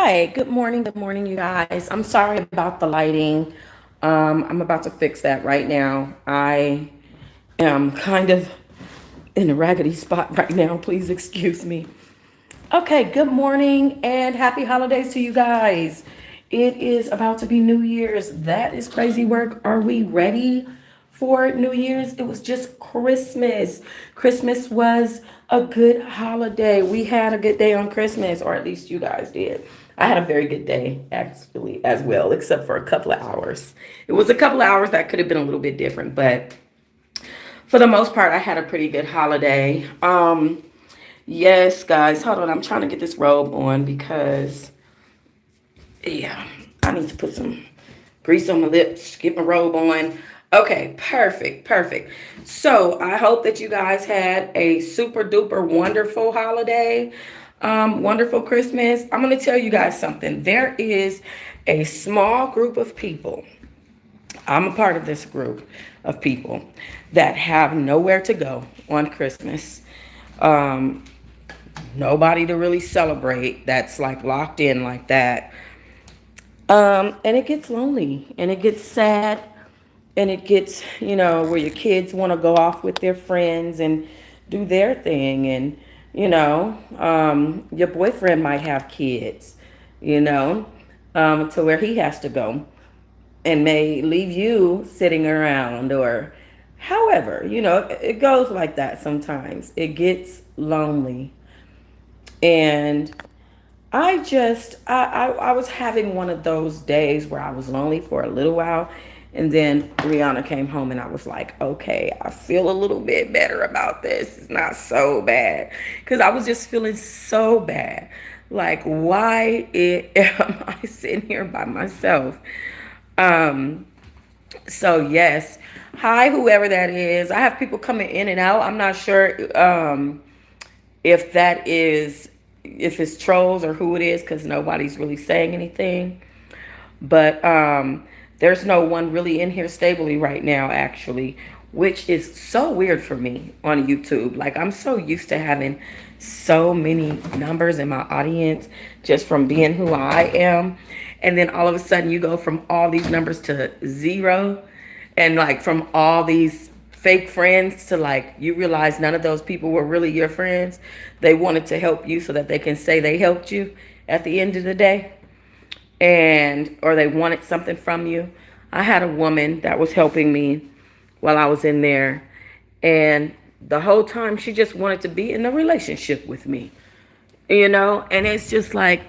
Hi, good morning, you guys. I'm sorry about the lighting. I'm about to fix that right now. I am kind of in a raggedy spot right now. Please excuse me. Okay, good morning and happy holidays to you guys. It is about to be New Year's. That is crazy work. Are we ready for New Year's? It was just Christmas. Christmas was a good holiday. We had a good day on Christmas, or at least you guys did. I had a very good day actually as well, except for a couple of hours. It was a couple of hours that could have been a little bit different, but for the most part, I had a pretty good holiday. Yes, guys, hold on. I'm trying to get this robe on because, yeah, I need to put some grease on my lips, get my robe on. Okay, perfect, perfect. So I hope that you guys had a super duper wonderful holiday, wonderful Christmas. I'm going to tell you guys something. There is a small group of people. I'm a part of this group of people that have nowhere to go on Christmas. Um, Nobody to really celebrate that's like locked in like that. And it gets lonely and it gets sad and it gets, where your kids want to go off with their friends and do their thing. And, your boyfriend might have kids, you know, to where he has to go and may leave you sitting around or however, it goes like that sometimes. It gets lonely. And I was having one of those days where I was lonely for a little while. And then Rihanna came home and I was like, okay, I feel a little bit better about this. It's not so bad. Because I was just feeling so bad. Like, am I sitting here by myself? Um, so yes. Hi, whoever that is. I have people coming in and out. I'm not sure if that is if it's trolls or who it is because nobody's really saying anything. But there's no one really in here stably right now, actually, which is so weird for me on YouTube. Like, I'm so used to having so many numbers in my audience just from being who I am. And then all of a sudden, you go from all these numbers to zero. And like from all these fake friends to like you realize none of those people were really your friends. They wanted to help you so that they can say they helped you at the end of the day, and or they wanted something from you. I had a woman that was helping me while I was in there, and the whole time she just wanted to be in a relationship with me, and it's just like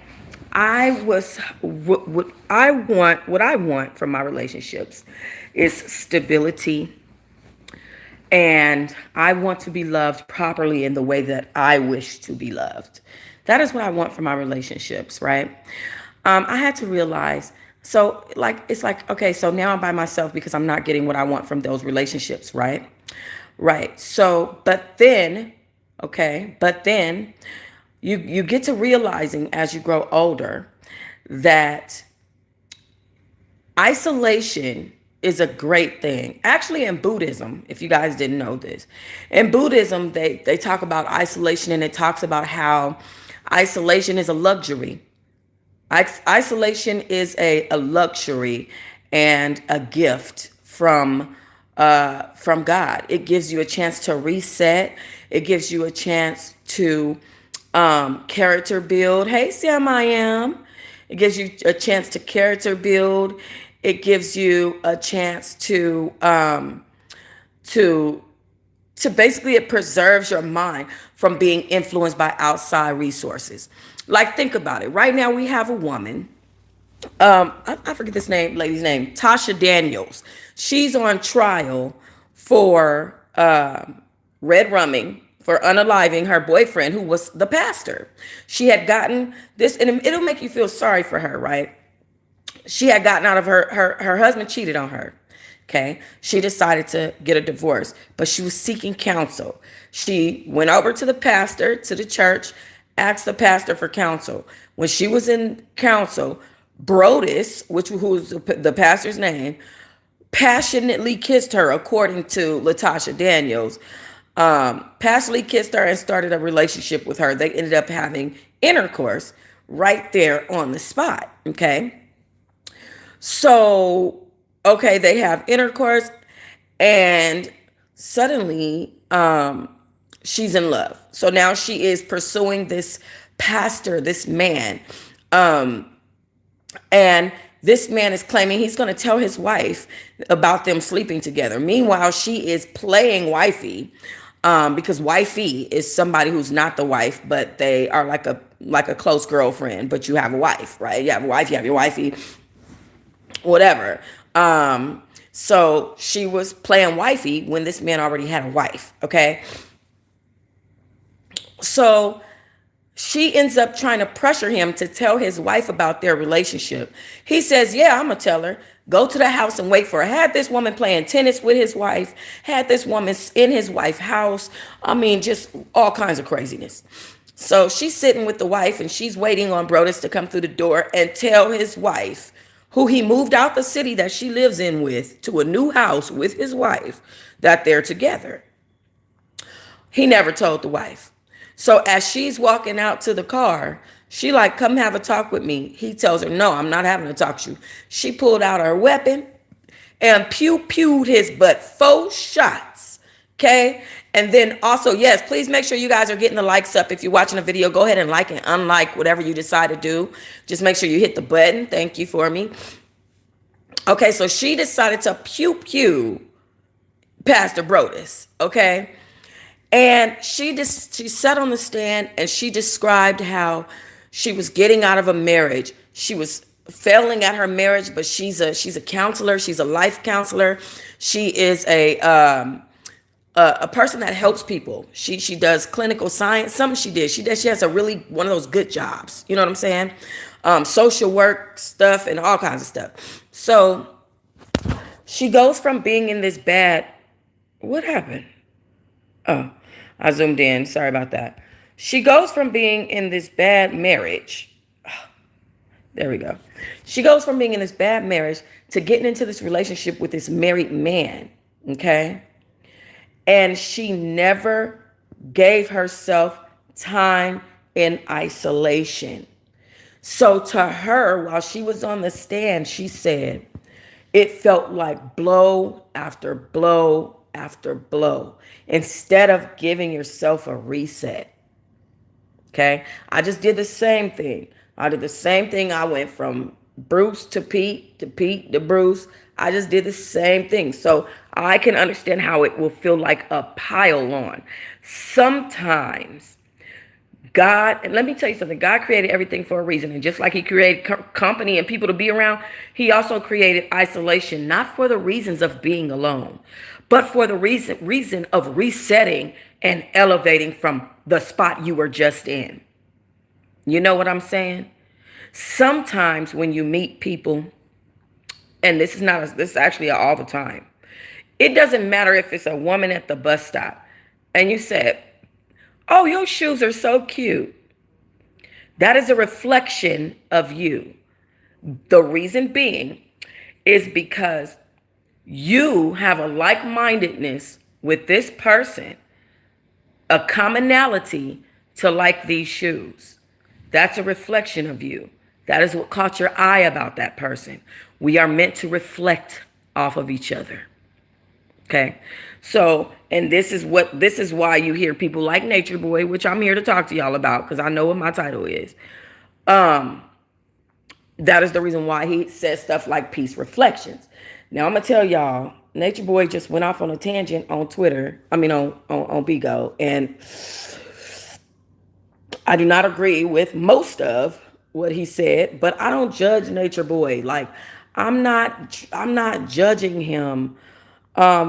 I was what I want from my relationships is stability, and I want to be loved properly in the way that I wish to be loved. That is what I want from my relationships, right? I had to realize, so like, it's like, okay, so now I'm by myself because I'm not getting what I want from those relationships, right? Right. So, but then you get to realizing as you grow older that isolation is a great thing. Actually, in Buddhism, if you guys didn't know this, in Buddhism, they talk about isolation and it talks about how isolation is a luxury. Isolation is a luxury and a gift from God. It gives you a chance to reset. It gives you a chance to character build. Hey, Sam, I am. It gives you a chance to character build. It gives you a chance to to basically it preserves your mind from being influenced by outside resources. Like, think about it. Right now we have a woman. I forget this lady's name, Tasha Daniels. She's on trial for red rumming for unaliving her boyfriend, who was the pastor. She had gotten this, and it'll make you feel sorry for her, right? She had gotten out of her husband cheated on her. Okay. She decided to get a divorce, but she was seeking counsel. She went over to the pastor, to the church, asked the pastor for counsel. When she was in counsel, Brodus, who's the pastor's name, passionately kissed her, according to Latasha Daniels. Passionately kissed her and started a relationship with her. They ended up having intercourse, right there on the spot. Okay. So, okay, they have intercourse, and suddenly she's in love. So now she is pursuing this pastor, this man. Um, and this man is claiming he's going to tell his wife about them sleeping together. Meanwhile, she is playing wifey, because wifey is somebody who's not the wife, but they are like a close girlfriend. But you have a wife, right? You have a wife, you have your wifey, whatever. So she was playing wifey when this man already had a wife. Okay, so she ends up trying to pressure him to tell his wife about their relationship. He says, yeah, I'm going to tell her. Go to the house and wait for her. Had this woman playing tennis with his wife, had this woman in his wife's house. I mean, just all kinds of craziness. So she's sitting with the wife and she's waiting on Brodus to come through the door and tell his wife, who he moved out the city that she lives in with, to a new house with his wife, that they're together. He never told the wife. So as she's walking out to the car, she like, come have a talk with me. He tells her, no, I'm not having a talk to you. She pulled out her weapon and pewed his butt 4 shots. Okay. And then also, yes, please make sure you guys are getting the likes up. If you're watching a video, go ahead and like and unlike whatever you decide to do. Just make sure you hit the button. Thank you for me. Okay. So she decided to pew Pastor Brodus. Okay. And she sat on the stand and she described how she was getting out of a marriage. She was failing at her marriage, but she's a counselor. She's a life counselor. She is a person that helps people. She does clinical science. Something she did. She has a really one of those good jobs. You know what I'm saying? Social work stuff and all kinds of stuff. So she goes from being in this bad. What happened? Oh, I zoomed in. Sorry about that. She goes from being in this bad marriage. There we go. She goes from being in this bad marriage to getting into this relationship with this married man. Okay. And she never gave herself time in isolation. So to her, while she was on the stand, she said, it felt like blow after blow after blow, instead of giving yourself a reset. Okay. I just did the same thing. I did the same thing. I went from Bruce to Pete to Bruce. I just did the same thing. So I can understand how it will feel like a pile on. Sometimes God, and let me tell you something, God created everything for a reason. And just like he created company and people to be around, he also created isolation, not for the reasons of being alone, but for the reason of resetting and elevating from the spot you were just in. You know what I'm saying? Sometimes when you meet people, and this is actually all the time, it doesn't matter if it's a woman at the bus stop and you said, oh, your shoes are so cute. That is a reflection of you. The reason being is because you have a like-mindedness with this person, a commonality to like these shoes. That's a reflection of you. That is what caught your eye about that person. We are meant to reflect off of each other. Okay. So, and this is why you hear people like Nature Boy, which I'm here to talk to y'all about because I know what my title is. That is the reason why he says stuff like Peace Reflections. Now I'm gonna tell y'all, Nature Boy just went off on a tangent on Twitter. I mean on Bigo, and I do not agree with most of what he said, but I don't judge Nature Boy. Like I'm not judging him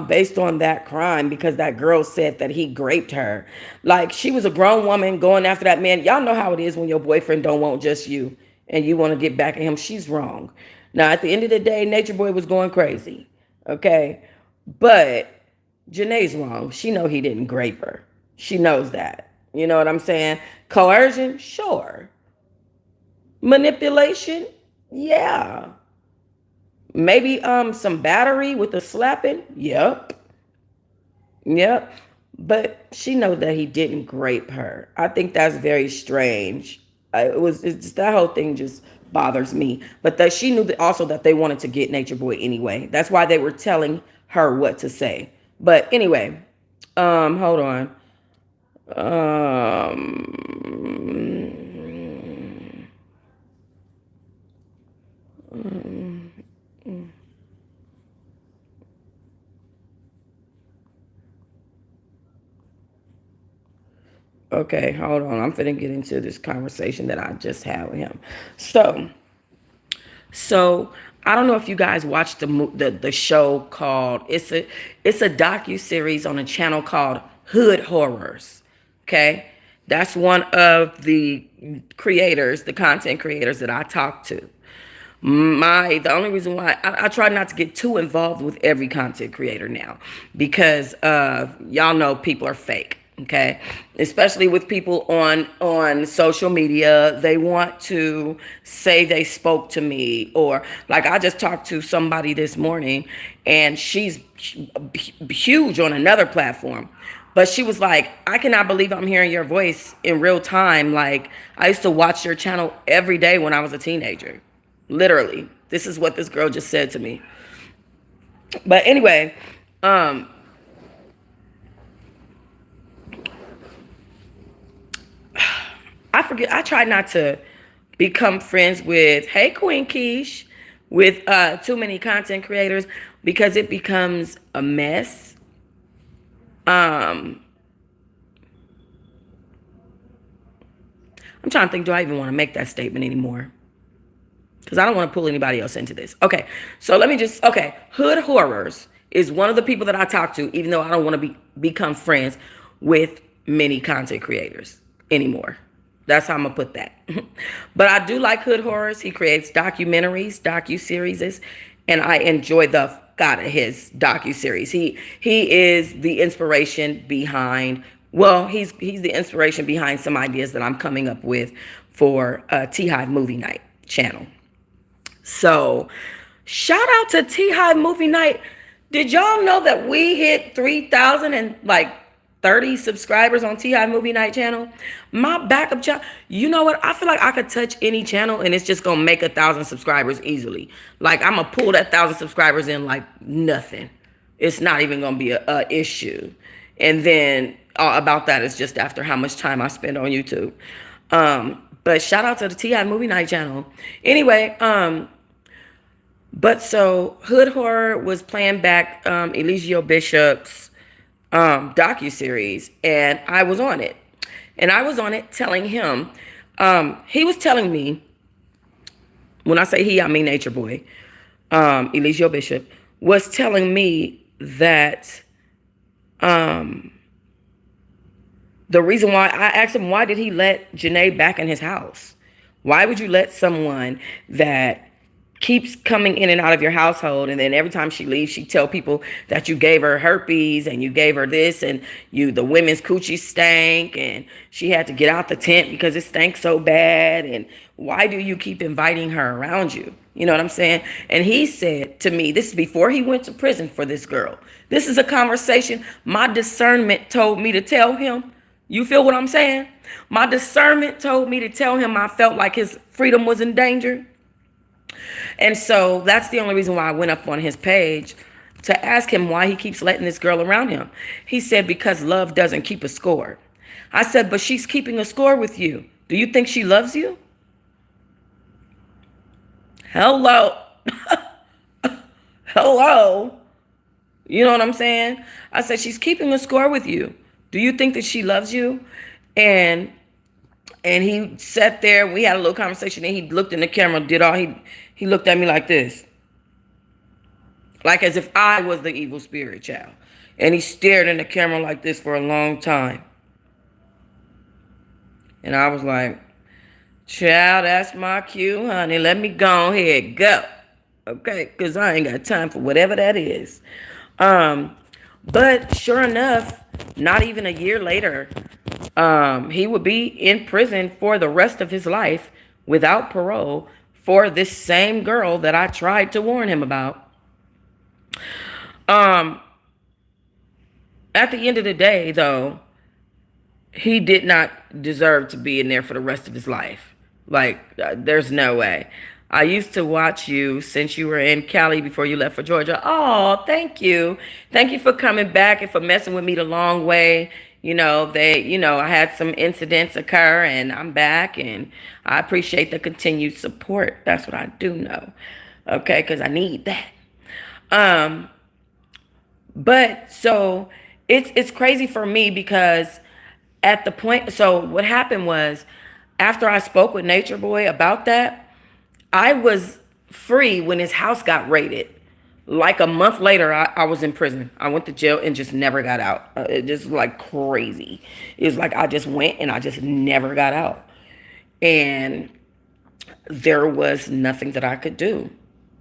based on that crime because that girl said that he raped her. Like she was a grown woman going after that man. Y'all know how it is when your boyfriend don't want just you and you want to get back at him. She's wrong. Now at the end of the day, Nature Boy was going crazy. Okay. But Janae's wrong. She know he didn't grape her. She knows that. You know what I'm saying? Coercion? Sure. Manipulation? Yeah. Maybe some battery with a slapping? Yep. But she knows that he didn't grape her. I think that's very strange. It's just, that whole thing just bothers me. But that she knew that also that they wanted to get Nature Boy anyway. That's why they were telling her what to say. But anyway, hold on. Okay, hold on. I'm finna get into this conversation that I just had with him. So I don't know if you guys watched the show called it's a docu series on a channel called Hood Horrors. Okay, that's one of the creators, the content creators that I talk to. The only reason why I try not to get too involved with every content creator now, because y'all know people are fake. Okay, especially with people on social media, they want to say they spoke to me, or like I just talked to somebody this morning, and she's huge on another platform. But she was like, I cannot believe I'm hearing your voice in real time. Like, I used to watch your channel every day when I was a teenager. Literally. This is what this girl just said to me. But anyway, I try not to become friends with, hey Queen Keish, with too many content creators, because it becomes a mess. I'm trying to think, do I even want to make that statement anymore? Because I don't want to pull anybody else into this. Okay, so Hood Horrors is one of the people that I talk to, even though I don't want to become friends with many content creators anymore. That's how I'm going to put that. But I do like Hood Horrors. He creates documentaries, docu-series, and I enjoy the out of his docu-series. He is the inspiration behind, he's the inspiration behind some ideas that I'm coming up with for Teahive Movie Night channel. So, shout out to Teahive Movie Night. Did y'all know that we hit 3,000 and like 30 subscribers on Teahive Movie Night channel? My backup channel. You know what? I feel like I could touch any channel and it's just gonna make 1,000 subscribers easily. Like, I'm gonna pull that 1,000 subscribers in like nothing. It's not even gonna be a issue. And then about that is just after how much time I spend on YouTube. But shout out to the Teahive Movie Night channel. Anyway, but so Hood Horror was playing back Eligio Bishop's docu-series, and I was on it. And I was on it telling him, he was telling me, when I say he, I mean Nature Boy, Eligio Bishop, was telling me that the reason why, I asked him, why did he let Janae back in his house? Why would you let someone that keeps coming in and out of your household, and then every time she leaves, she tell people that you gave her herpes and you gave her this, and the women's coochie stank, and she had to get out the tent because it stank so bad, and why do you keep inviting her around you? You know what I'm saying? And he said to me, this is before he went to prison for this girl. This is a conversation my discernment told me to tell him. You feel what I'm saying? My discernment told me to tell him I felt like his freedom was in danger. And so that's the only reason why I went up on his page to ask him why he keeps letting this girl around him. He said, because love doesn't keep a score. I said, but she's keeping a score with you. Do you think she loves you? Hello. Hello. You know what I'm saying? I said, she's keeping a score with you. Do you think that she loves you? And he sat there, we had a little conversation, and he looked in the camera, he looked at me like this. Like as if I was the evil spirit child. And he stared in the camera like this for a long time. And I was like, child, that's my cue, honey. Let me go ahead, go. Okay, because I ain't got time for whatever that is. But sure enough, not even a year later, he would be in prison for the rest of his life without parole for this same girl that I tried to warn him about. At the end of the day, though, he did not deserve to be in there for the rest of his life. Like, there's no way. I used to watch you since you were in Cali before you left for Georgia. Oh, thank you. Thank you for coming back and for messing with me the long way. I had some incidents occur and I'm back and I appreciate the continued support. That's what I do know. Okay, because I need that. Um, but so it's crazy for me because at the point, so what happened was after I spoke with Nature Boy about that, I was free when his house got raided. Like a month later, I was in prison. I went to jail and just never got out. It just like crazy. It was like I just went and I just never got out. And there was nothing that I could do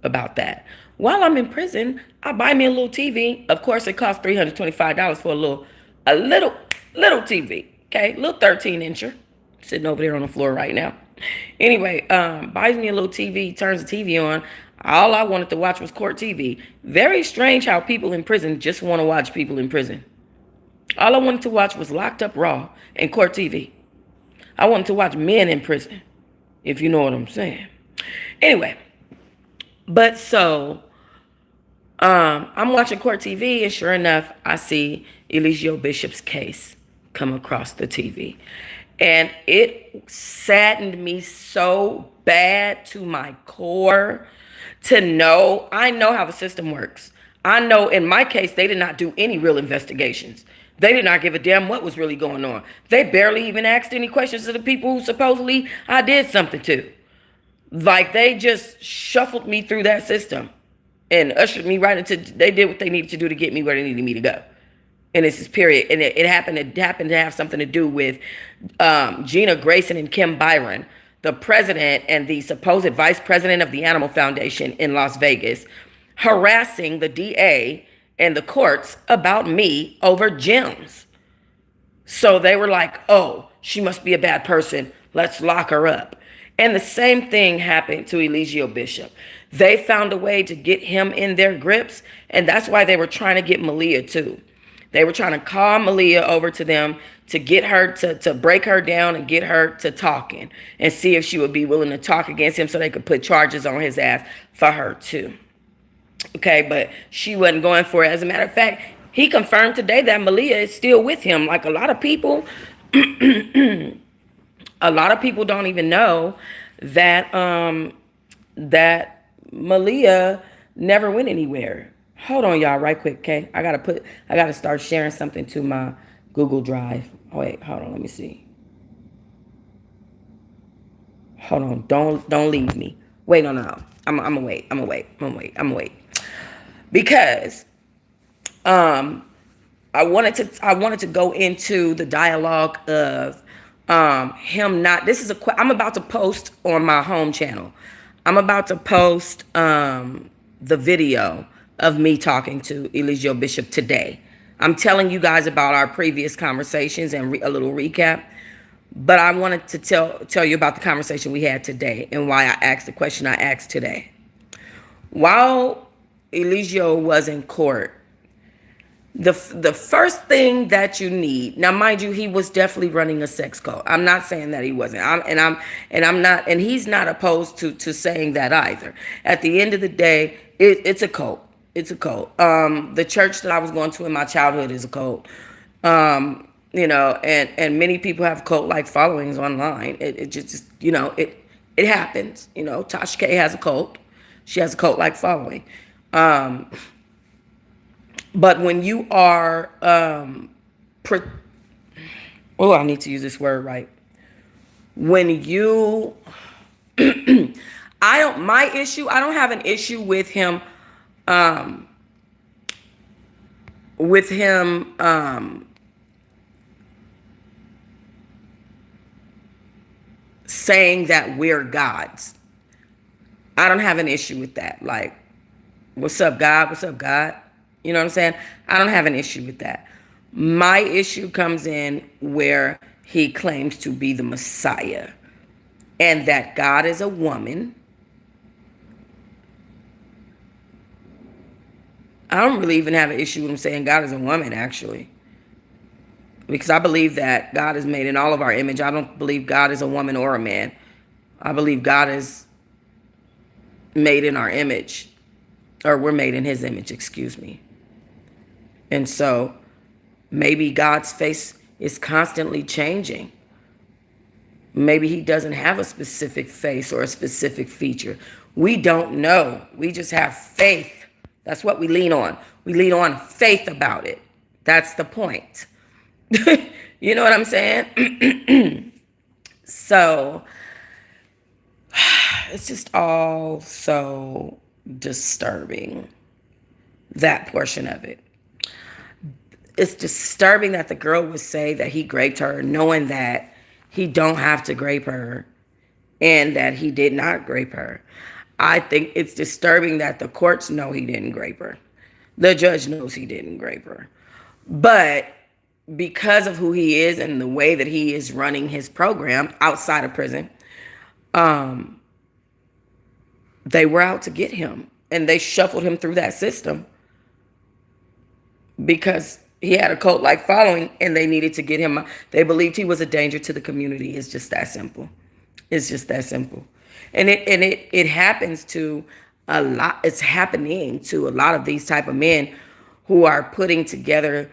about that. While I'm in prison, I buy me a little TV. Of course, it costs $325 for a little TV. Okay, little 13-incher, sitting over there on the floor right now. Anyway, buys me a little TV, turns the TV on. All I wanted to watch was court TV. Very strange how people in prison just want to watch people in prison. All I wanted to watch was Locked Up Raw and court TV. I wanted to watch men in prison, if you know what I'm saying. Anyway, but so I'm watching court TV, and sure enough, I see Eligio Bishop's case come across the TV. And it saddened me so bad to my core to know. I know how the system works. I know in my case, they did not do any real investigations. They did not give a damn what was really going on. They barely even asked any questions to the people who supposedly I did something to. Like, they just shuffled me through that system and ushered me right into, they did what they needed to do to get me where they needed me to go. And this is period. And it happened to have something to do with Gina Grayson and Kim Byron, the president and the supposed vice president of the Animal Foundation in Las Vegas, harassing the DA and the courts about me over gyms. So they were like, oh, she must be a bad person. Let's lock her up. And the same thing happened to Eligio Bishop. They found a way to get him in their grips. And that's why they were trying to get Malia too. They were trying to call Malia over to them to get her to break her down and get her to talking and see if she would be willing to talk against him so they could put charges on his ass for her too. Okay, but she wasn't going for it. As a matter of fact, he confirmed today that Malia is still with him. Like a lot of people, a lot of people don't even know that that Malia never went anywhere. Hold on, y'all, right quick, okay? I gotta start sharing something to my Google Drive. Oh, wait, hold on, let me see. Hold on, don't leave me. Wait, no. I'm gonna wait. Because I wanted to go into the dialogue of him not. I'm about to post on my home channel. I'm about to post the video of me talking to Eligio Bishop today. I'm telling you guys about our previous conversations and a little recap. But I wanted to tell you about the conversation we had today and why I asked the question I asked today. While Eligio was in court, the first thing that you need, now mind you, he was definitely running a sex cult. I'm not saying that he wasn't. And he's not opposed to saying that either. At the end of the day, it's a cult. It's a cult. The church that I was going to in my childhood is a cult. And many people have cult-like followings online. It just it happens. Tasha K has a cult. She has a cult-like following. But when you are, I need to use this word right. When you, I don't have an issue with him, saying that we're gods. I don't have an issue with that. Like, what's up, God? What's up, God? You know what I'm saying? I don't have an issue with that. My issue comes in where he claims to be the Messiah and that God is a woman. I don't really even have an issue with him saying God is a woman, actually. Because I believe that God is made in all of our image. I don't believe God is a woman or a man. I believe God is made in our image, or we're made in his image, excuse me. And so maybe God's face is constantly changing. Maybe he doesn't have a specific face or a specific feature. We don't know. We just have faith. That's what we lean on. We lean on faith about it. That's the point. You know what I'm saying? So it's just all so disturbing, that portion of it. It's disturbing that the girl would say that he raped her, knowing that he don't have to rape her and that he did not rape her. I think it's disturbing that the courts know he didn't rape her. The judge knows he didn't rape her. But because of who he is and the way that he is running his program outside of prison, they were out to get him. And they shuffled him through that system because he had a cult-like following and they needed to get him. They believed he was a danger to the community. It's just that simple. It's just that simple. And it happens to a lot. It's happening to a lot of these type of men who are putting together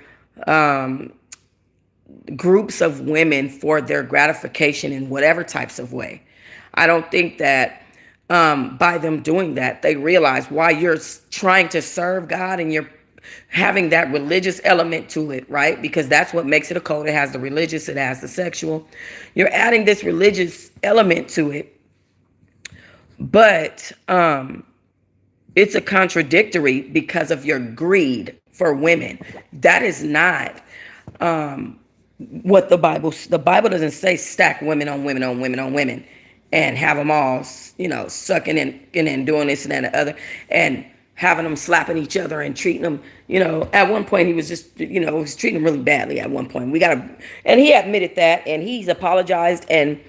groups of women for their gratification in whatever types of way. I don't think that by them doing that, they realize why you're trying to serve God and you're having that religious element to it, right? Because that's what makes it a cult. It has the religious, it has the sexual. You're adding this religious element to it. But it's a contradictory because of your greed for women. That is not what the Bible doesn't say stack women on women on women on women and have them all, sucking and doing this and that and the other, and having them slapping each other and treating them, at one point he was just, was treating them really badly at one point. And he admitted that, and he's apologized, and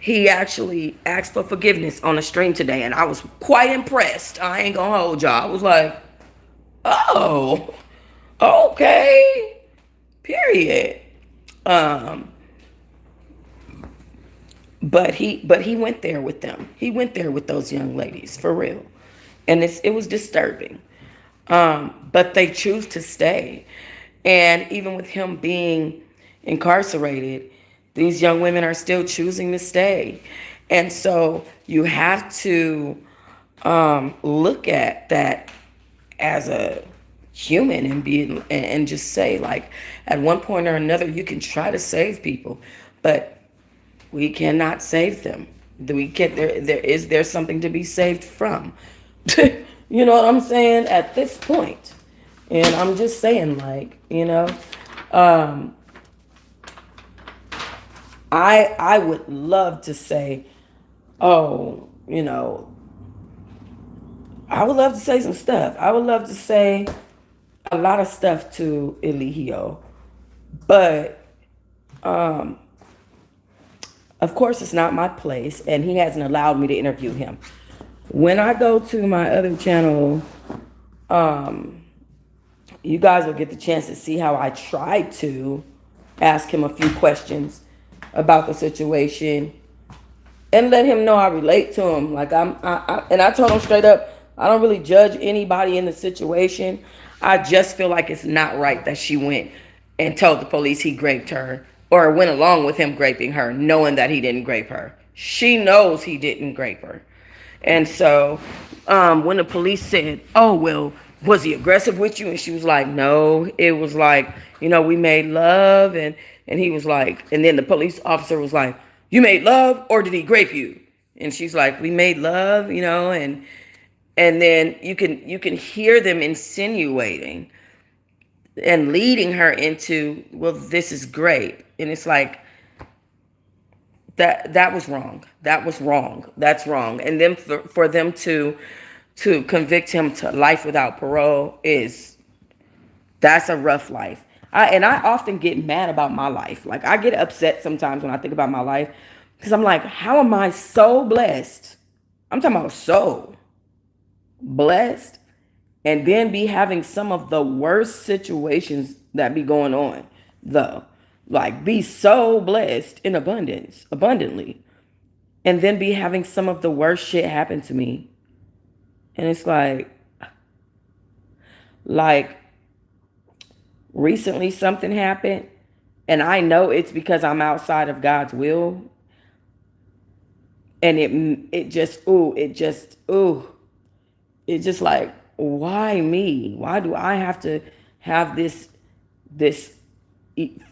he actually asked for forgiveness on the stream today, and I was quite impressed. I ain't gonna hold y'all. I was like, oh, okay, period. But he went there with them. He went there with those young ladies, for real. And it was disturbing. But they choose to stay. And even with him being incarcerated, these young women are still choosing to stay. And so you have to look at that as a human and just say, like, at one point or another, you can try to save people, but we cannot save them. There's something to be saved from. You know what I'm saying? At this point. And I'm just saying, like, I would love to say, oh, I would love to say some stuff. I would love to say a lot of stuff to Eligio. But of course, it's not my place, and he hasn't allowed me to interview him. When I go to my other channel, you guys will get the chance to see how I tried to ask him a few questions about the situation and let him know I relate to him. Like and I told him straight up, I don't really judge anybody in the situation. I just feel like it's not right that she went and told the police he raped her, or went along with him raping her, knowing that he didn't rape her. She knows he didn't rape her. And so when the police said, oh, well, was he aggressive with you? And she was like, no, it was like, we made love. And he was like, and then the police officer was like, you made love or did he rape you? And she's like, we made love, and then you can hear them insinuating and leading her into, well, this is great. And it's like, that was wrong. That was wrong. That's wrong. And then for them to convict him to life without parole that's a rough life. I often get mad about my life. Like, I get upset sometimes when I think about my life, because I'm like, how am I so blessed? I'm talking about so blessed, and then be having some of the worst situations that be going on, though. Like, be so blessed in abundantly. and then be having some of the worst shit happen to me. And it's like recently something happened, and I know it's because I'm outside of God's will. And it's just like, why me? Why do I have to have this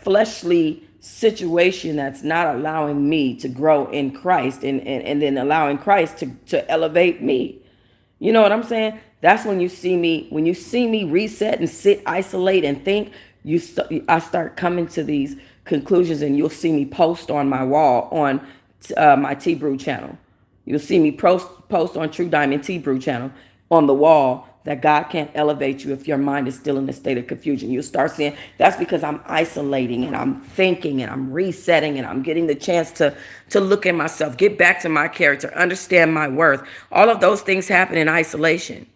fleshly situation that's not allowing me to grow in Christ, and then allowing Christ to elevate me? You know what I'm saying? That's when you see me reset and sit, isolate, and think. I start coming to these conclusions, and you'll see me post on my wall on my Tea Brew channel. You'll see me post on True Diamond Tea Brew channel on the wall that God can't elevate you if your mind is still in a state of confusion. You'll start seeing that's because I'm isolating, and I'm thinking, and I'm resetting, and I'm getting the chance to look at myself, get back to my character, understand my worth. All of those things happen in isolation.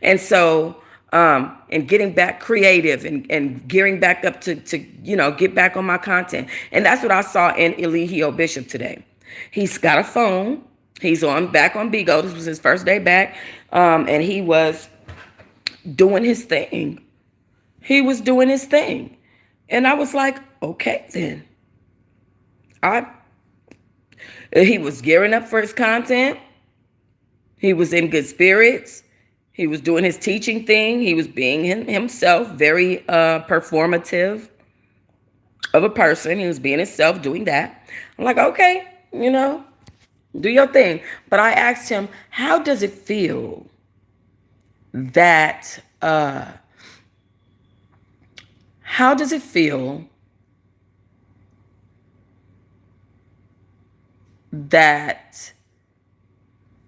And so, and getting back creative, and gearing back up to get back on my content. And that's what I saw in Eligio Bishop today. He's got a phone. He's back on Bigo. This was his first day back. And he was doing his thing. He was doing his thing. And I was like, okay, then. He was gearing up for his content. He was in good spirits. He was doing his teaching thing. He was being himself, very performative of a person. He was being himself, doing that. I'm like, okay, do your thing. But I asked him, how does it feel that, how does it feel that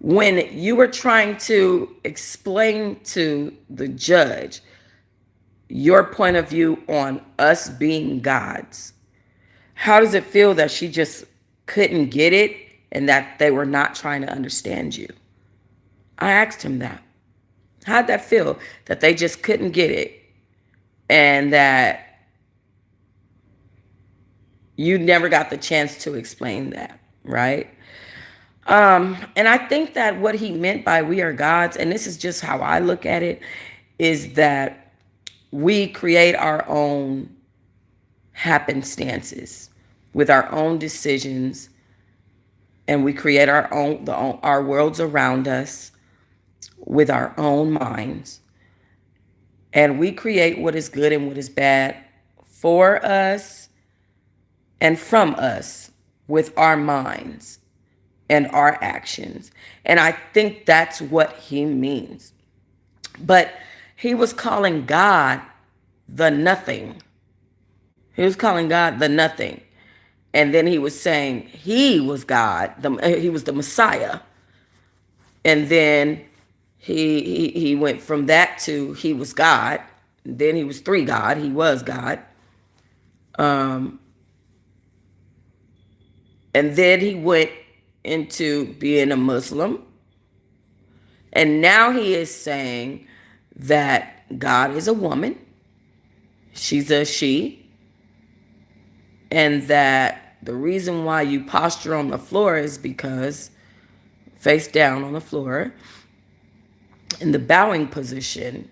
when you were trying to explain to the judge your point of view on us being gods, how does it feel that she just couldn't get it and that they were not trying to understand you? I asked him that. How'd that feel that they just couldn't get it and that you never got the chance to explain that, right? And I think that what he meant by we are gods, and this is just how I look at it, is that we create our own happenstances with our own decisions, and we create our worlds around us with our own minds. And we create what is good and what is bad for us and from us with our minds and our actions. And I think that's what he means. But he was calling God the nothing. He was calling God the nothing. And then he was saying he was God, he was the Messiah. And then he went from that to he was God. Then he was three God. He was God. And then he went into being a Muslim. And now he is saying that God is a woman. She's a she. And that the reason why you posture on the floor is because face down on the floor in the bowing position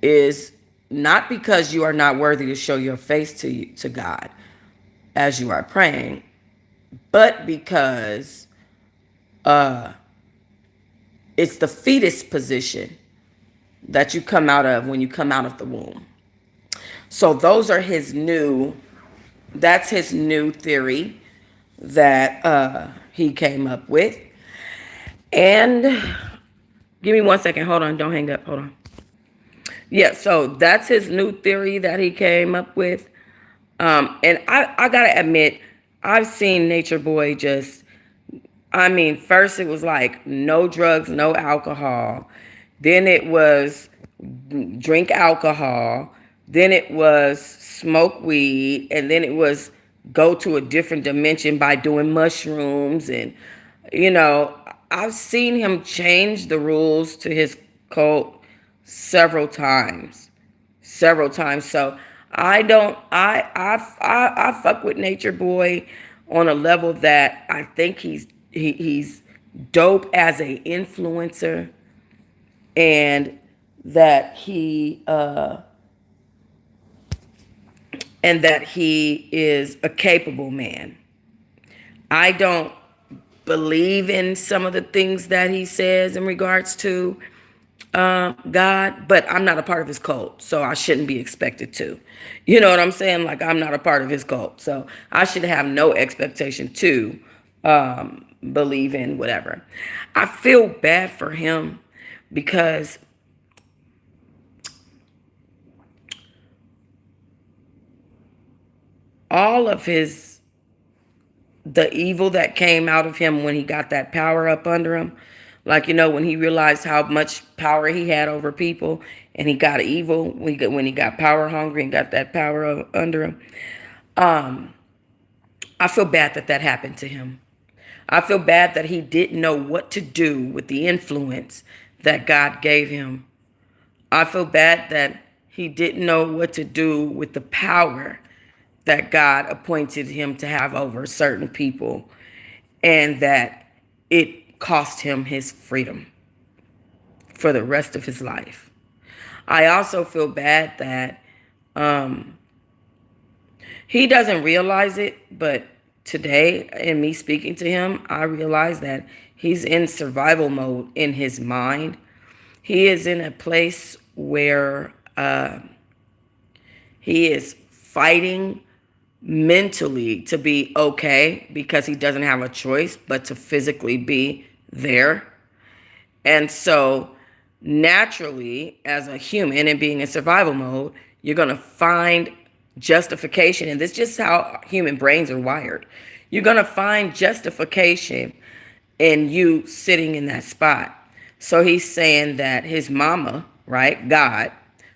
is not because you are not worthy to show your face to God as you are praying, but because it's the fetus position that you come out of when you come out of the womb. So that's his new theory that he came up with. And give me 1 second. Hold on. Don't hang up. Hold on. Yeah, so that's his new theory that he came up with. And I gotta admit, I've seen Nature Boy first it was like no drugs, no alcohol. Then it was drink alcohol. Then it was smoke weed. And then it was go to a different dimension by doing mushrooms. And, I've seen him change the rules to his cult several times. So I fuck with Nature Boy on a level that I think he's he's dope as a influencer, and that he is a capable man. I don't believe in some of the things that he says in regards to God, but I'm not a part of his cult, so I shouldn't be expected to. You know what I'm saying? Like, I'm not a part of his cult, so I should have no expectation to believe in whatever. I feel bad for him because all of the evil that came out of him when he got that power up under him, like, when he realized how much power he had over people, and he got evil when he got power hungry and got that power under him. I feel bad that happened to him. I feel bad that he didn't know what to do with the influence that God gave him. I feel bad that he didn't know what to do with the power that God appointed him to have over certain people, and that it cost him his freedom for the rest of his life. I also feel bad that he doesn't realize it, but today, in me speaking to him, I realize that he's in survival mode in his mind. He is in a place where he is fighting mentally to be okay, because he doesn't have a choice but to physically be there. And so naturally, as a human and being in survival mode, you're going to find justification. And this is just how human brains are wired. You're going to find justification in you sitting in that spot. So he's saying that his mama, right, God,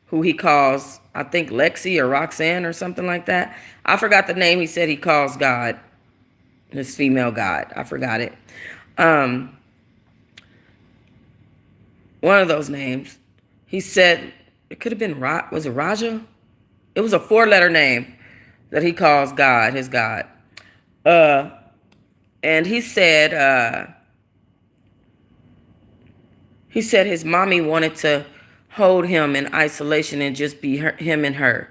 who he calls, I think, Lexi or Roxanne or something like that. I forgot the name he said he calls God, his female God. I forgot it. One of those names. He said, it could have been, was it Raja? It was a 4-letter name that he calls God, his God. And he said his mommy wanted to hold him in isolation and just be him and her.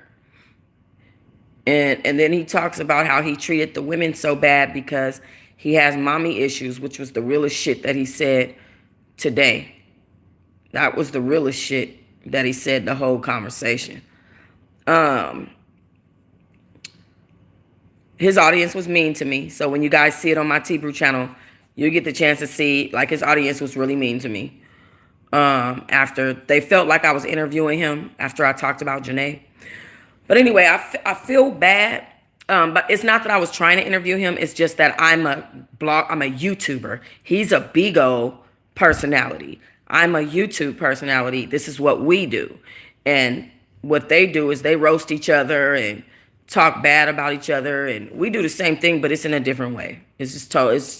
And then he talks about how he treated the women so bad because he has mommy issues, which was the realest shit that he said today. That was the realest shit that he said the whole conversation. His audience was mean to me. So when you guys see it on my T-Brew channel, you get the chance to see, like, his audience was really mean to me. After they felt like I was interviewing him after I talked about Janae. But anyway, I feel bad. But it's not that I was trying to interview him. It's just that I'm a YouTuber. He's a Bigo personality. I'm a YouTube personality. This is what we do. And what they do is they roast each other and talk bad about each other, and we do the same thing, but it's in a different way. It's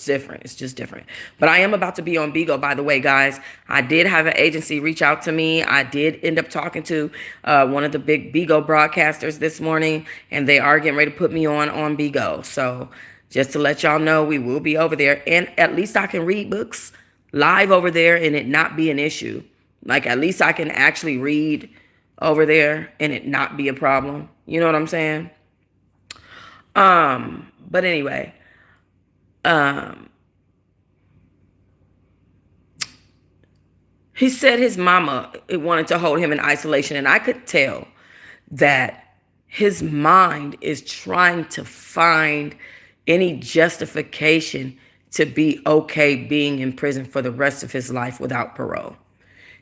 different. It's just different. But I am about to be on Bigo, by the way, guys. I did have an agency reach out to me. I did end up talking to one of the big Bigo broadcasters this morning, and they are getting ready to put me on Bigo. So just to let y'all know, we will be over there, and at least I can read books live over there and it not be an issue. Like, at least I can actually read over there and it not be a problem. You know what I'm saying? But anyway, he said his mama wanted to hold him in isolation, and I could tell that his mind is trying to find any justification to be okay being in prison for the rest of his life without parole.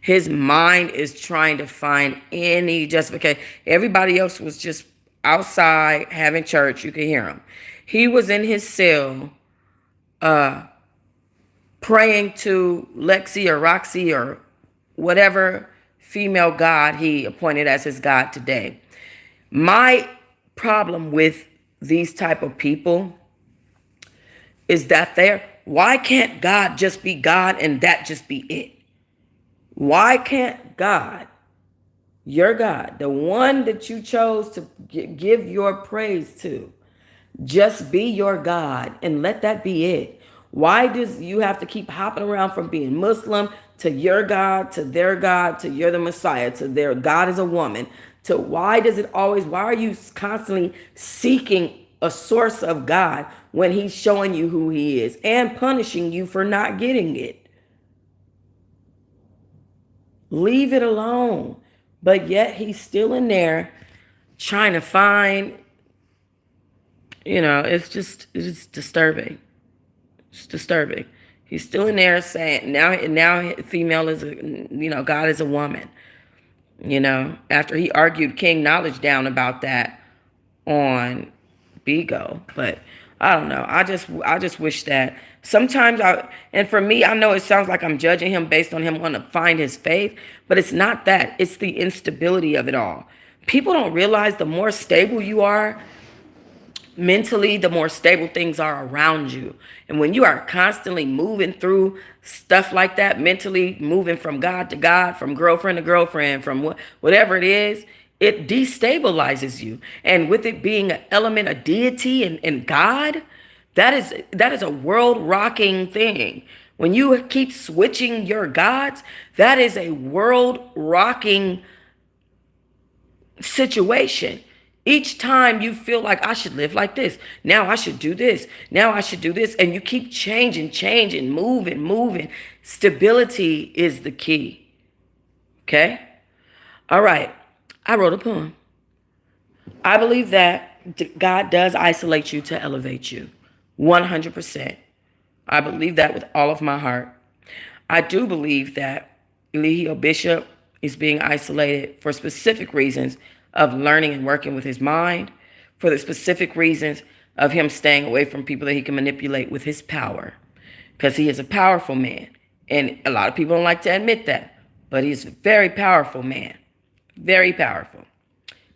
His mind is trying to find any justification. Everybody else was just outside having church. You could hear him. He was in his cell praying to Lexi or Roxy or whatever female god he appointed as his god today. My problem with these type of people is that why can't God just be God and that just be it? Why can't God, your God, the one that you chose to give your praise to, just be your God and let that be it? Why does you have to keep hopping around from being Muslim to your God, to their God, to you're the Messiah, to their God is a woman, to why are you constantly seeking a source of God when he's showing you who he is and punishing you for not getting it? Leave it alone. But yet he's still in there trying to find, it's disturbing. It's disturbing. He's still in there saying now female is God is a woman. After he argued King Knowledge down about that on Bigo. But I don't know. I just wish that sometimes and for me, I know it sounds like I'm judging him based on him wanting to find his faith, but it's not that. It's the instability of it all. People don't realize the more stable you are mentally, the more stable things are around you. And when you are constantly moving through stuff like that, mentally moving from God to God, from girlfriend to girlfriend, from whatever it is, it destabilizes you. And with it being an element of deity and God, that is a world rocking thing. When you keep switching your gods, that is a world rocking situation. Each time you feel like I should live like this. Now I should do this. Now I should do this. And you keep changing, moving. Stability is the key. Okay? All right. I wrote a poem. I believe that God does isolate you to elevate you. 100%. I believe that with all of my heart. I do believe that Eligio Bishop is being isolated for specific reasons of learning and working with his mind, for the specific reasons of him staying away from people that he can manipulate with his power, because he is a powerful man. And a lot of people don't like to admit that, but he's a very powerful man. Very powerful.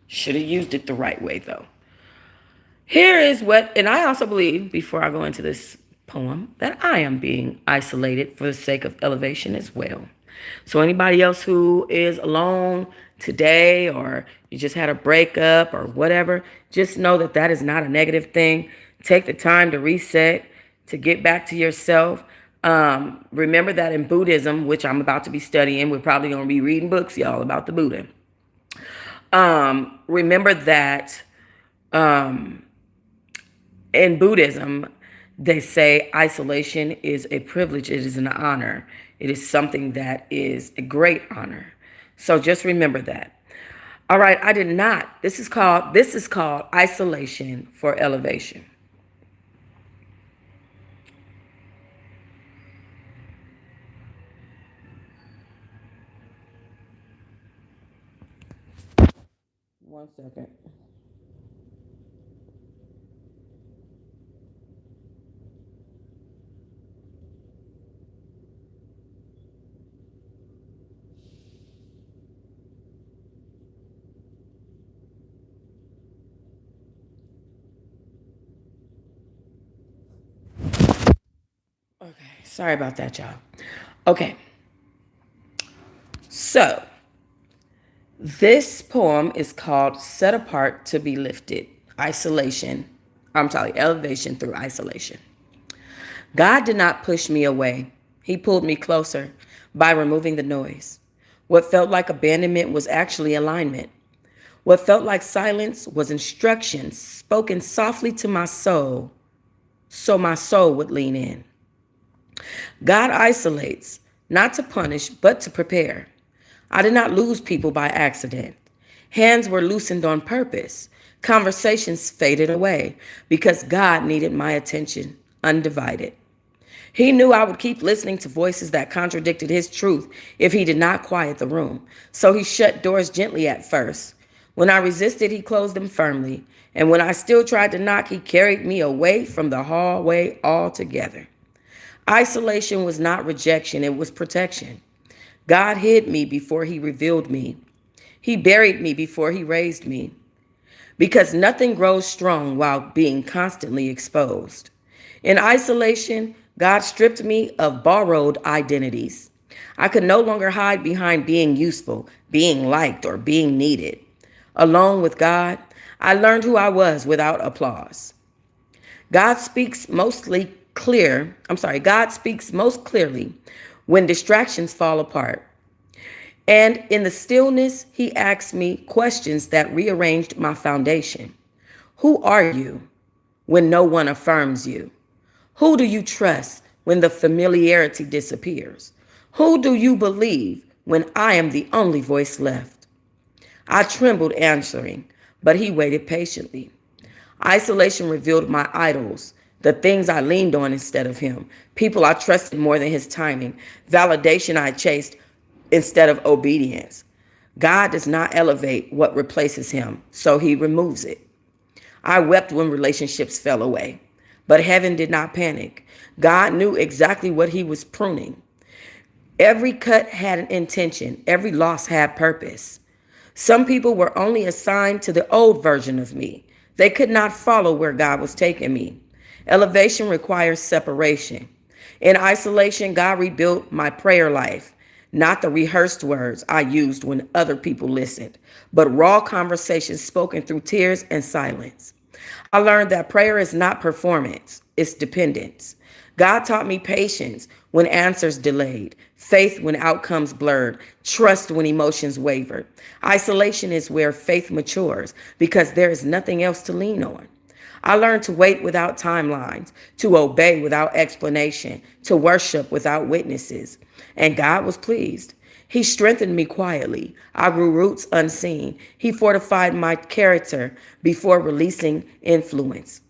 Should have used it the right way, though. Here is and I also believe, before I go into this poem, that I am being isolated for the sake of elevation as well. So anybody else who is alone today, or you just had a breakup or whatever, just know that that is not a negative thing. Take the time to reset, to get back to yourself. Remember that in Buddhism, which I'm about to be studying, we're probably going to be reading books, y'all, about the Buddha. Remember that in Buddhism, they say isolation is a privilege. It is an honor. It is something that is a great honor. So just remember that. All right, I did not. This is called isolation for elevation. One second. Okay, sorry about that, y'all. Okay, so this poem is called Set Apart to Be Lifted. Elevation through isolation. God did not push me away. He pulled me closer by removing the noise. What felt like abandonment was actually alignment. What felt like silence was instructions spoken softly to my soul, so my soul would lean in. God isolates, not to punish, but to prepare. I did not lose people by accident. Hands were loosened on purpose. Conversations faded away because God needed my attention, undivided. He knew I would keep listening to voices that contradicted his truth if he did not quiet the room. So he shut doors gently at first. When I resisted, he closed them firmly. And when I still tried to knock, he carried me away from the hallway altogether. Isolation was not rejection, it was protection. God hid me before he revealed me. He buried me before he raised me. Because nothing grows strong while being constantly exposed. In isolation, God stripped me of borrowed identities. I could no longer hide behind being useful, being liked, or being needed. Alone with God, I learned who I was without applause. God speaks mostly God speaks most clearly when distractions fall apart. And in the stillness, he asked me questions that rearranged my foundation. Who are you when no one affirms you? Who do you trust when the familiarity disappears? Who do you believe when I am the only voice left? I trembled answering, but he waited patiently. Isolation revealed my idols, the things I leaned on instead of him, people I trusted more than his timing, validation I chased instead of obedience. God does not elevate what replaces him, so he removes it. I wept when relationships fell away, but heaven did not panic. God knew exactly what he was pruning. Every cut had an intention, every loss had purpose. Some people were only assigned to the old version of me. They could not follow where God was taking me. Elevation requires separation. In isolation, God rebuilt my prayer life, not the rehearsed words I used when other people listened, but raw conversations spoken through tears and silence. I learned that prayer is not performance, it's dependence. God taught me patience when answers delayed, faith when outcomes blurred, trust when emotions wavered. Isolation is where faith matures because there is nothing else to lean on. I learned to wait without timelines, to obey without explanation, to worship without witnesses. And God was pleased. He strengthened me quietly. I grew roots unseen. He fortified my character before releasing influence.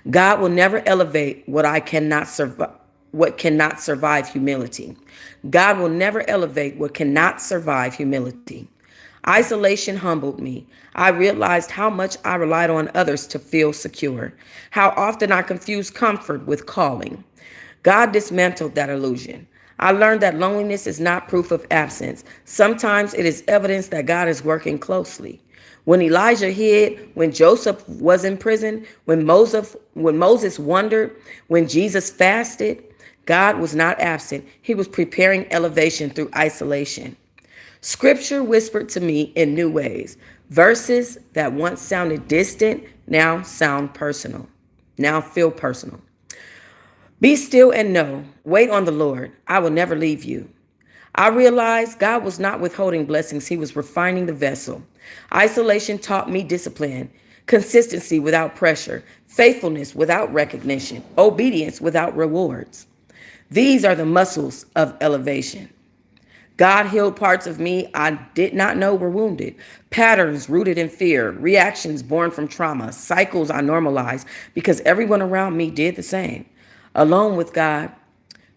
God will never elevate what cannot survive humility. God will never elevate what cannot survive humility. Isolation humbled me. I realized how much I relied on others to feel secure, how often I confused comfort with calling. God dismantled that illusion. I learned that loneliness is not proof of absence. Sometimes it is evidence that God is working closely. When Elijah hid, when Joseph was in prison, when Moses wondered, when Jesus fasted, God was not absent. He was preparing elevation through isolation. Scripture whispered to me in new ways. Verses that once sounded distant now sound personal, now feel personal. Be still and know, wait on the Lord. I will never leave you. I realized God was not withholding blessings, he was refining the vessel. Isolation taught me discipline, consistency without pressure, faithfulness without recognition, obedience without rewards. These are the muscles of elevation. God healed parts of me I did not know were wounded, patterns rooted in fear, reactions born from trauma, cycles I normalized because everyone around me did the same. Alone with God,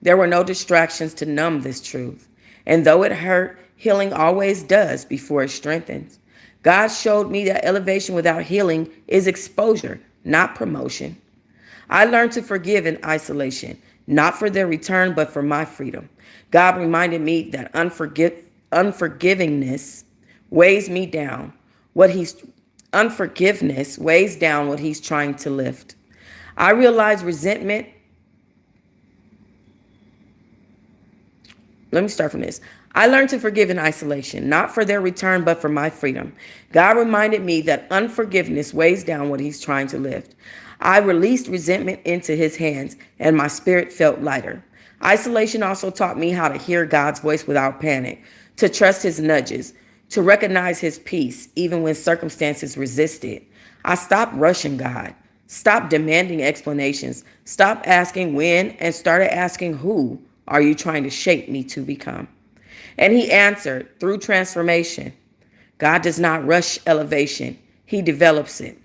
there were no distractions to numb this truth. And though it hurt, healing always does before it strengthens. God showed me that elevation without healing is exposure, not promotion. I learned to forgive in isolation, not for their return, but for my freedom. God reminded me that unforgivingness weighs me down. Unforgiveness weighs down what he's trying to lift. I realized resentment. Let me start from this. I learned to forgive in isolation, not for their return, but for my freedom. God reminded me that unforgiveness weighs down what he's trying to lift. I released resentment into his hands, and my spirit felt lighter. Isolation also taught me how to hear God's voice without panic, to trust his nudges, to recognize his peace, even when circumstances resist it. I stopped rushing God, stopped demanding explanations, stopped asking when, and started asking who are you trying to shape me to become? And he answered through transformation. God does not rush elevation, he develops it.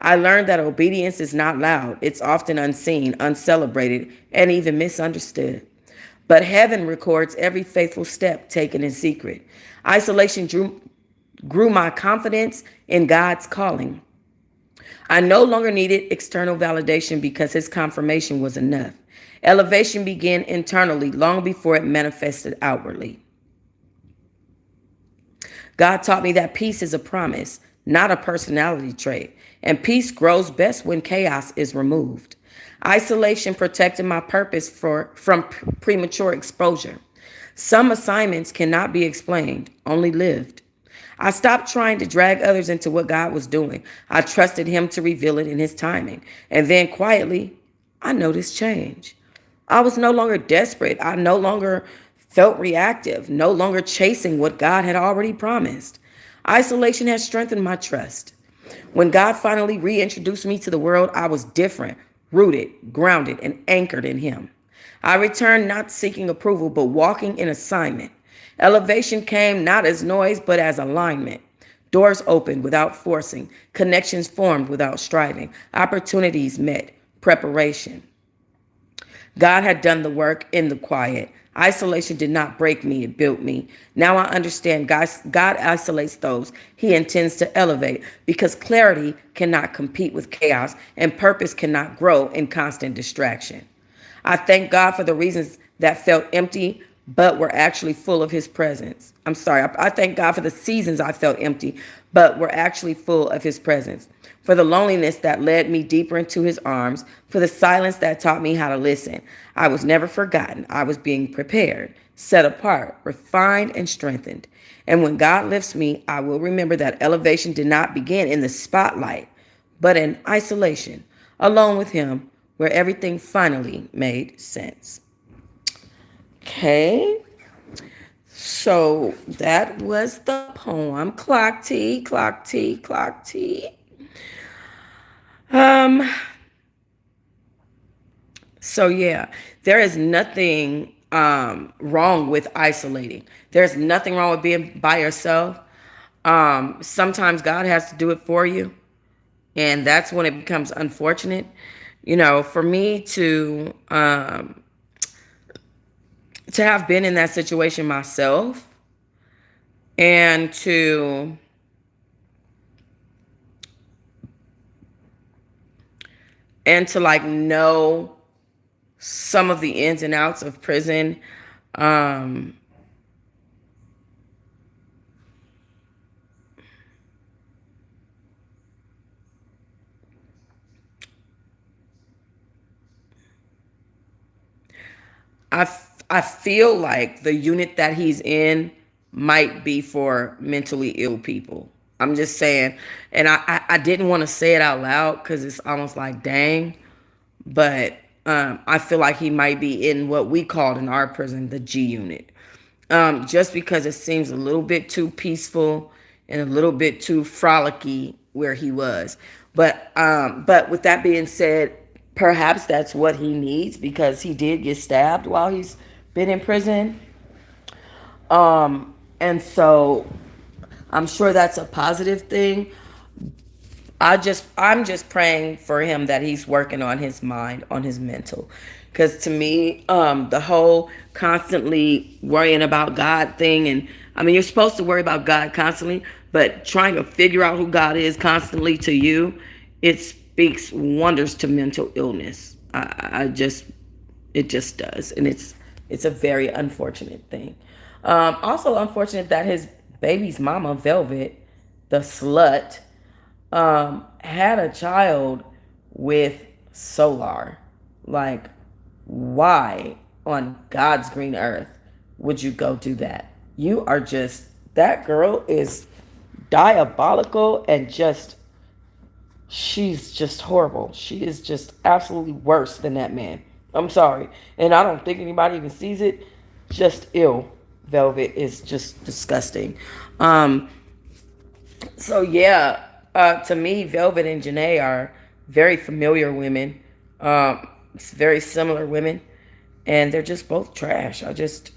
I learned that obedience is not loud. It's often unseen, uncelebrated, and even misunderstood. But heaven records every faithful step taken in secret. Isolation grew my confidence in God's calling. I no longer needed external validation because his confirmation was enough. Elevation began internally long before it manifested outwardly. God taught me that peace is a promise, not a personality trait, and peace grows best when chaos is removed. Isolation protected my purpose from premature exposure. Some assignments cannot be explained, only lived. I stopped trying to drag others into what God was doing. I trusted him to reveal it in his timing. And then quietly, I noticed change. I was no longer desperate. I no longer felt reactive, no longer chasing what God had already promised. Isolation had strengthened my trust. When God finally reintroduced me to the world, I was different, rooted, grounded, and anchored in Him. I returned not seeking approval, but walking in assignment. Elevation came not as noise, but as alignment. Doors opened without forcing, connections formed without striving, opportunities met, preparation. God had done the work in the quiet. Isolation did not break me, it built me. Now I understand God isolates those He intends to elevate because clarity cannot compete with chaos and purpose cannot grow in constant distraction. I thank God for the reasons that felt empty but were actually full of His presence. I'm sorry. I thank God for the seasons I felt empty but were actually full of His presence. For the loneliness that led me deeper into His arms, for the silence that taught me how to listen. I was never forgotten. I was being prepared, set apart, refined, and strengthened. And when God lifts me, I will remember that elevation did not begin in the spotlight, but in isolation, alone with Him, where everything finally made sense. Okay, so that was the poem. Clock T, clock T, clock T. So yeah, there is nothing wrong with isolating. There's nothing wrong with being by yourself. Sometimes God has to do it for you, and that's when it becomes unfortunate. You know, for me to have been in that situation myself and to like know some of the ins and outs of prison. I feel like the unit that he's in might be for mentally ill people. I'm just saying, and I didn't want to say it out loud because it's almost like dang, but I feel like he might be in what we called in our prison the G unit, just because it seems a little bit too peaceful and a little bit too frolicky where he was. But with that being said, perhaps that's what he needs because he did get stabbed while he's been in prison. And so I'm sure that's a positive thing. I'm just praying for him that he's working on his mind, on his mental. Because to me, the whole constantly worrying about God thing, and I mean, you're supposed to worry about God constantly, but trying to figure out who God is constantly to you, it speaks wonders to mental illness. It just does, and it's a very unfortunate thing. Also unfortunate that his baby's mama, Velvet, the slut, had a child with Solar. Like, why on God's green earth would you go do that? You are just, that girl is diabolical and just, she's just horrible. She is just absolutely worse than that man. I'm sorry. And I don't think anybody even sees it. Just ill. Velvet is just disgusting. So yeah, to me, Velvet and Janae are very familiar women. It's very similar women, and they're just both trash. I just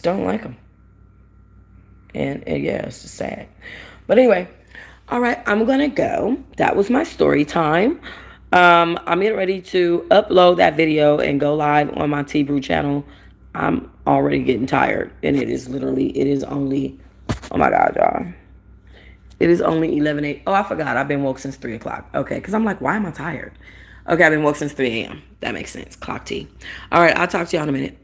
don't like them. And yeah, it's just sad. But anyway, all right, I'm gonna go. That was my story time. I'm getting ready to upload that video and go live on my Tea Brew channel. I'm already getting tired, and it is only, oh my God, y'all. It is only 11:08. Oh, I forgot. I've been woke since 3 o'clock. Okay, because I'm like, why am I tired? Okay, I've been woke since 3 a.m. That makes sense. Clock T. All right, I'll talk to y'all in a minute.